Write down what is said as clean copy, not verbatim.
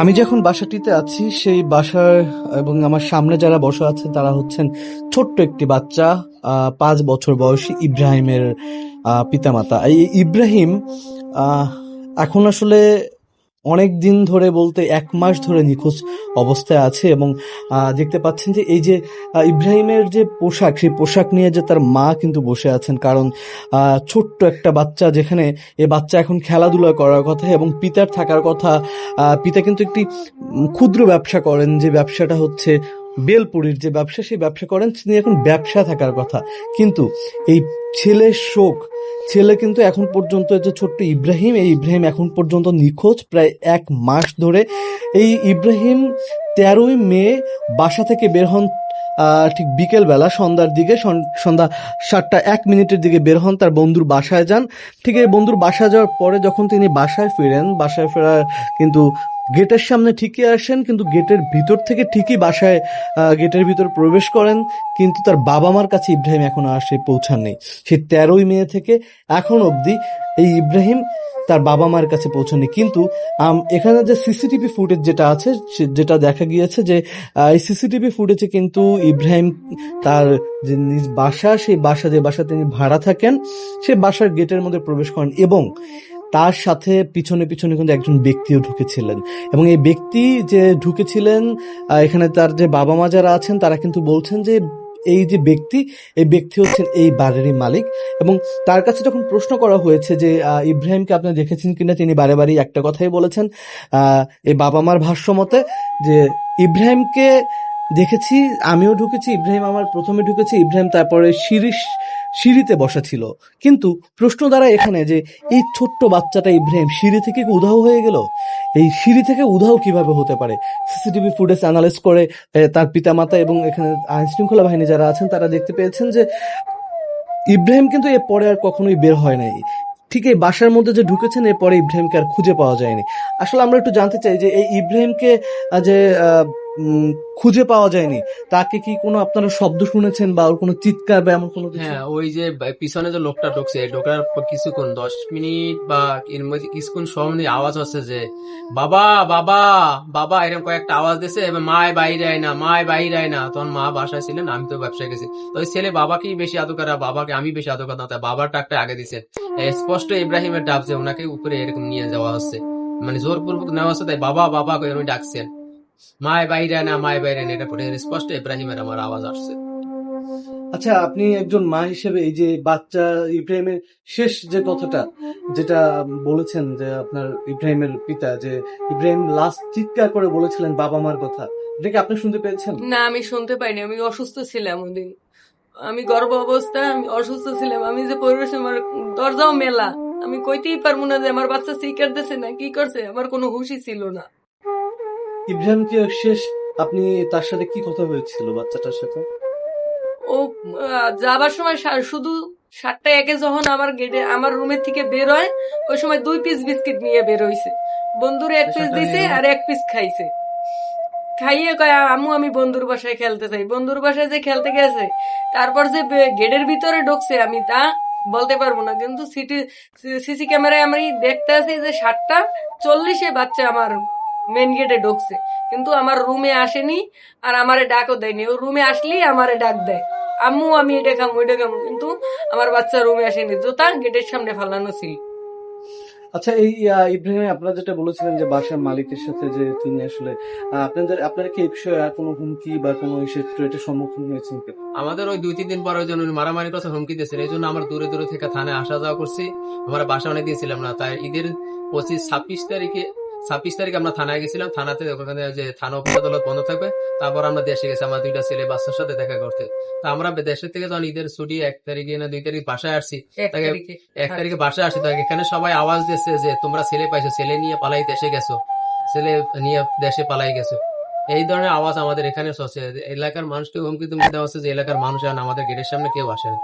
আমি যখন বাসাটিতে আছি সেই বাসার এবং আমার সামনে যারা বসে আছেন তারা হচ্ছেন ছোট্ট একটি বাচ্চা, 5 বছর বয়সী ইব্রাহিমের পিতামাতা। এই ইব্রাহিম আহ, এখন আসলে অনেক দিন ধরে, বলতে 1 মাস ধরে নিখোঁজ অবস্থায় আছে। এবং দেখতে পাচ্ছেন যে এই যে ইব্রাহিমের যে পোশাক, সেই পোশাক নিয়ে যে তার মা কিন্তু বসে আছেন। কারণ ছোট্ট একটা বাচ্চা, যেখানে এ বাচ্চা এখন খেলাধুলা করার কথা এবং পিতার থাকার কথা। পিতা কিন্তু একটি ক্ষুদ্র ব্যবসা করেন, যে ব্যবসাটা হচ্ছে বেলপুরির যে ব্যবসা, সেই ব্যবসা করেন। তিনি এখন ব্যবসা থাকার কথা, কিন্তু এই ছেলের শোক, ছেলে কিন্তু এখন পর্যন্ত, যে ছোট্ট ইব্রাহিম, এই ইব্রাহিম এখন পর্যন্ত নিখোঁজ প্রায় 1 মাস ধরে। এই ইব্রাহিম 13ই মে বাসা থেকে বের হন, ঠিক বিকেলবেলা সন্ধ্যার দিকে, সন্ধ্যা 7টা 1 মিনিটের দিকে বের হন, তার বন্ধুর বাসায় যান। ঠিক এই বন্ধুর বাসায় যাওয়ার পরে যখন তিনি বাসায় ফিরেন, বাসায় ফেরার কিন্তু গেটের সামনে ঠিকই আসেন, কিন্তু গেটের ভিতর থেকে ঠিকই বাসায় গেটের ভিতর প্রবেশ করেন, কিন্তু তার বাবা মার কাছে ইব্রাহিম এখনো আসে পৌঁছাননি। সেই 13ই মে থেকে এখন অবধি এই ইব্রাহিম তার বাবা মার কাছে পৌঁছাননি। কিন্তু এখানে যে সিসিটিভি ফুটেজ যেটা আছে, যেটা দেখা গিয়েছে যে এই সিসিটিভি ফুটেজে কিন্তু ইব্রাহিম তার যে নিজ বাসা, সেই বাসা, যে বাসা তিনি ভাড়া থাকেন, সে বাসার গেটের মধ্যে প্রবেশ করেন এবং তার সাথে পিছনে পিছনে কিন্তু একজন ব্যক্তিও ঢুকেছিলেন। এবং এই ব্যক্তি যে ঢুকেছিলেন, এখানে তার যে বাবা মা যারা আছেন তারা কিন্তু বলছেন যে এই যে ব্যক্তি, এই ব্যক্তি হচ্ছেন এই বাড়িরই মালিক। এবং তার কাছে যখন প্রশ্ন করা হয়েছে যে ইব্রাহিমকে আপনি দেখেছেন কিনা, তিনি বারে বারেই একটা কথাই বলেছেন, এই বাবা মার ভাষ্য মতে, যে ইব্রাহিমকে দেখেছি, আমিও ঢুকেছি, ইব্রাহিম আমার প্রথমে ঢুকেছে, ইব্রাহিম তারপরে সিঁড়িতে বসা ছিল। কিন্তু প্রশ্ন দ্বারা এখানে যে এই ছোট্ট বাচ্চাটা ইব্রাহিম সিঁড়ি থেকে কি উধাও হয়ে গেল? এই সিঁড়ি থেকে উধাও কিভাবে হতে পারে? সিসিটিভি ফুটেজ অ্যানালাইজ করে তার পিতামাতা এবং এখানে আইন শৃঙ্খলা বাহিনী যারা আছেন তারা দেখতে পেয়েছেন যে ইব্রাহিম কিন্তু এর পরে আর কখনোই বের হয় নাই। ঠিক এই বাসার মধ্যে যে ঢুকেছেন, এরপরে ইব্রাহিমকে আর খুঁজে পাওয়া যায়নি। আসলে আমরা একটু জানতে চাই যে এই ইব্রাহিমকে যে আহ, খুঁজে পাওয়া যায়নি, তাকে কি কোনো আপনারা শব্দ শুনেছেন বা ওর কোনো চিৎকার বা এমন কোনো কিছু? হ্যাঁ, ওই যে পিছনে যে লোকটা ঢুকছে, ঢোকার পর কিছুক্ষণ 10 মিনিট বা এর মধ্যে কিছুক্ষণ সময় আওয়াজ হচ্ছে যে বাবা বাবা বাবা, এরকম কয়েকটা আওয়াজ দিছে। এবার মায় বাইরে আয় না, মায় বাইরে আয় না। তখন মা বাসায় ছিলেন, আমি তো ব্যবসায় গেছি। তো ওই ছেলে বাবাকেই বেশি আদর করে, বাবাকে আমি বেশি আদর করতাম, তাই বাবার ডাকটা আগে দিছে। স্পষ্ট ইব্রাহিমের ডাক যে ওনাকে উপরে এরকম নিয়ে যাওয়া হচ্ছে, মানে জোরপূর্বক নেওয়া হচ্ছে, তাই বাবা বাবা করে উনি ডাকছেন। মায় বাইরে আয় না, মায় বাইরে আয় না, এটা পরে স্পষ্ট ইব্রাহিমের আমার আওয়াজ আসছে। আচ্ছা, আপনি একজন মা হিসেবে এই যে বাচ্চা ইব্রাহিমের শেষ যে কথাটা, যেটা বলেছেন যে আপনার ইব্রাহিমের পিতা, যে ইব্রাহিম লাস্ট চিৎকার করে বলেছিলেন বাবা মার কথা, এটা কি আপনি শুনতে পেয়েছেন? না, আমি শুনতে পাইনি। আমি অসুস্থ ছিলাম ওদিন। আমি গর্ভ অবস্থায় আমি অসুস্থ ছিলাম। আমি যে পরিবেশ, আমার দরজাও মেলা, আমি কইতেই পারবো না যে আমার বাচ্চা চিৎকার দিছে না কি করছে, আমার কোনো হুঁশই ছিল না। ইব্রাহিমকে শেষ আপনি তার সাথে কি কথা হয়েছিল, বাচ্চাটার সাথে? ও যাবার সময় শুধু 7টা 1-এ যখন আমার গেটে আমার রুমের থেকে বের হয়, ওই সময় 2 পিস বিস্কিট নিয়ে বের হইছে। বন্ধুরে 1 পিস দিছে আর 1 পিস খাইছে। খাইয়ে কয় আম্মু আমি বন্ধুর বাসায় খেলতে চাই। বন্ধুর বাসায় যে খেলতে গেছে, তারপর যে গেটের ভিতরে ঢুকছে আমি তা বলতে পারবো না, কিন্তু সিসি ক্যামেরায় আমি দেখতে আছি যে 7টা 40-এ বাচ্চা আমার মেন গেটে ঢুকছে, কিন্তু আমার রুমে আসেনি আর আমারে ডাকও দেয়নি। ও রুমে আসলেই আমারে ডাক দেয়, আম্মু আমি এটা খামু এটা খামু, কিন্তু আমার বাচ্চা রুমে আসেনি, জুতা গেটের সামনে ফালানো ছিল। আচ্ছা, এই ইব্রাহিম, আপনারা যেটা বলেছিলেন যে বাসার মালিকের সাথে যে তিনি আসলে আপনারা কি এই বিষয়ে আর কোনো হুমকি বা কোনো থ্রেটের সম্মুখীন হয়েছেন কি? আমাদের ওই 2-3 দিন পর ওই জন্য মারামারি কথা হুমকি দিয়েছেন, এই জন্য আমরা দূরে দূরে থেকে থানায় আসা যাওয়া করছি। আমরা বাসা অনেক দিয়েছিলাম না, তাই ঈদের 26 তারিখে আমরা থানায় গেছিলাম। থানাতে ওখানে যে থানা অফিস আদালত বন্ধ থাকবে, তারপর আমরা দেশে গেছি আমার 2টা ছেলে বাচ্চার সাথে দেখা করতে। তা আমরা দেশের থেকে যখন ঈদের ছুটি 1 তারিখে না 2 তারিখ বাসায় আসছি, তাকে 1 তারিখে বাসায় আসি, তাকে এখানে সবাই আওয়াজ দিচ্ছে যে তোমরা ছেলে পাইছো, ছেলে নিয়ে পালাই দেশে গেছো, ছেলে নিয়ে দেশে পালাই গেছো। এই ধরনের আওয়াজ আমাদের এখানে চলছে। এলাকার মানুষকে হুমকি তুমি দেওয়া হচ্ছে যে এলাকার মানুষ আর আমাদের গেটের সামনে কেউ আসে না।